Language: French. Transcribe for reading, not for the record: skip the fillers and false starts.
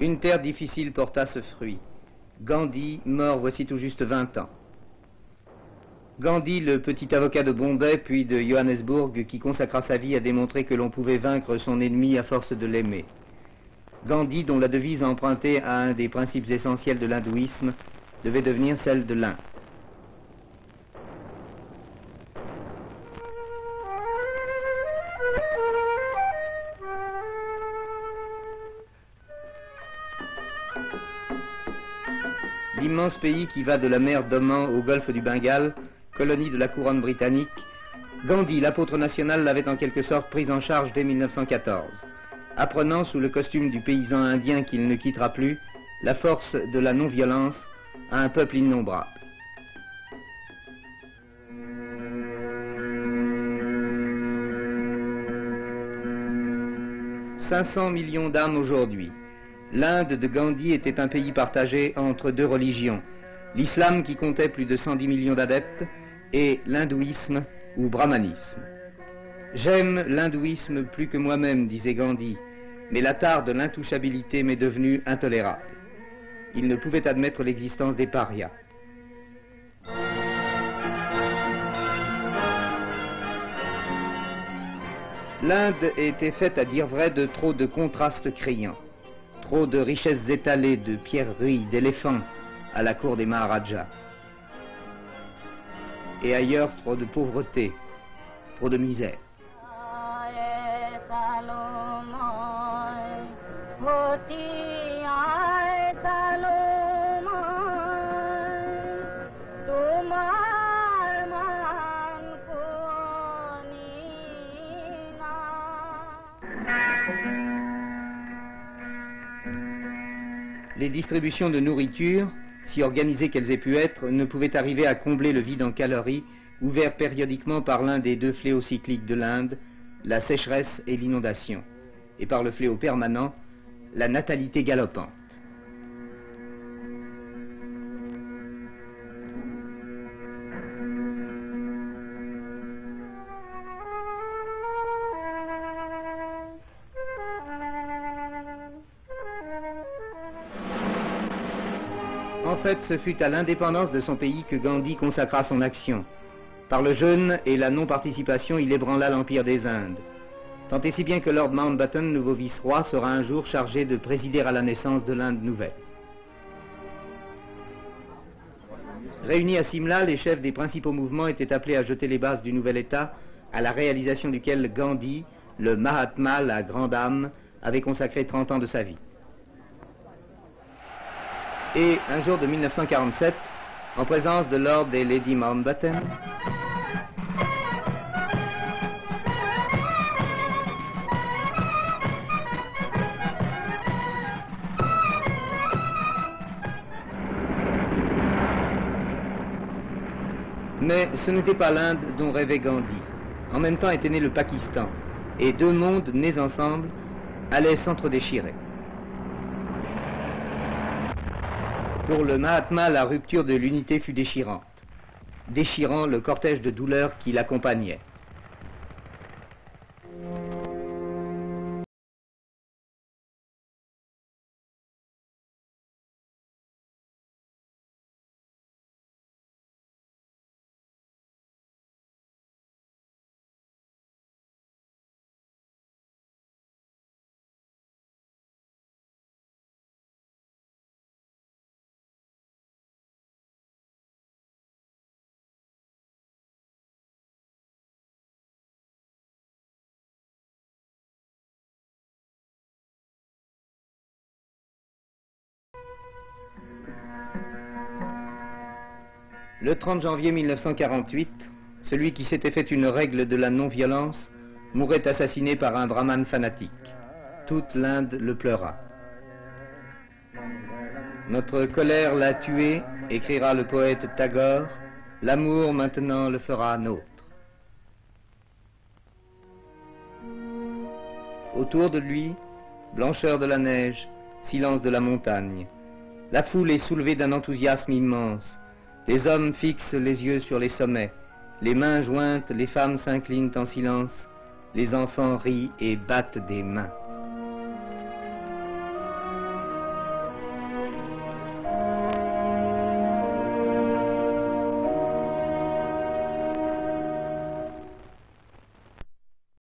Une terre difficile porta ce fruit. Gandhi, mort voici tout juste 20 ans. Gandhi, le petit avocat de Bombay puis de Johannesburg, qui consacra sa vie à démontrer que l'on pouvait vaincre son ennemi à force de l'aimer. Gandhi, dont la devise empruntée à un des principes essentiels de l'hindouisme, devait devenir celle de l'Inde. L'immense pays qui va de la mer d'Oman au golfe du Bengale, colonie de la couronne britannique, Gandhi, l'apôtre national, l'avait en quelque sorte pris en charge dès 1914, apprenant sous le costume du paysan indien qu'il ne quittera plus, la force de la non-violence à un peuple innombrable. « 500 millions d'âmes aujourd'hui. L'Inde de Gandhi était un pays partagé entre deux religions, l'islam qui comptait plus de 110 millions d'adeptes et l'hindouisme ou brahmanisme. J'aime l'hindouisme plus que moi-même, disait Gandhi, mais la tare de l'intouchabilité m'est devenue intolérable. Il ne pouvait admettre l'existence des parias. L'Inde était faite, à dire vrai, de trop de contrastes criants. Trop de richesses étalées, de pierreries, d'éléphants à la cour des Maharajas. Et ailleurs, trop de pauvreté, trop de misère. Les distributions de nourriture, si organisées qu'elles aient pu être, ne pouvaient arriver à combler le vide en calories, ouvert périodiquement par l'un des deux fléaux cycliques de l'Inde, la sécheresse et l'inondation, et par le fléau permanent, la natalité galopante. En fait, ce fut à l'indépendance de son pays que Gandhi consacra son action. Par le jeûne et la non-participation, il ébranla l'Empire des Indes. Tant et si bien que Lord Mountbatten, nouveau vice-roi, sera un jour chargé de présider à la naissance de l'Inde nouvelle. Réunis à Simla, les chefs des principaux mouvements étaient appelés à jeter les bases du nouvel État, à la réalisation duquel Gandhi, le Mahatma, la grande âme, avait consacré 30 ans de sa vie. Et un jour de 1947, en présence de Lord et Lady Mountbatten, mais ce n'était pas l'Inde dont rêvait Gandhi. En même temps était né le Pakistan, et deux mondes nés ensemble allaient s'entre-déchirer. Pour le Mahatma, la rupture de l'unité fut déchirante, déchirant le cortège de douleurs qui l'accompagnait. Le 30 janvier 1948, celui qui s'était fait une règle de la non-violence mourait assassiné par un brahmane fanatique. Toute l'Inde le pleura. Notre colère l'a tué, écrira le poète Tagore, l'amour maintenant le fera nôtre. Autour de lui, blancheur de la neige, silence de la montagne. La foule est soulevée d'un enthousiasme immense. Les hommes fixent les yeux sur les sommets. Les mains jointes, les femmes s'inclinent en silence. Les enfants rient et battent des mains.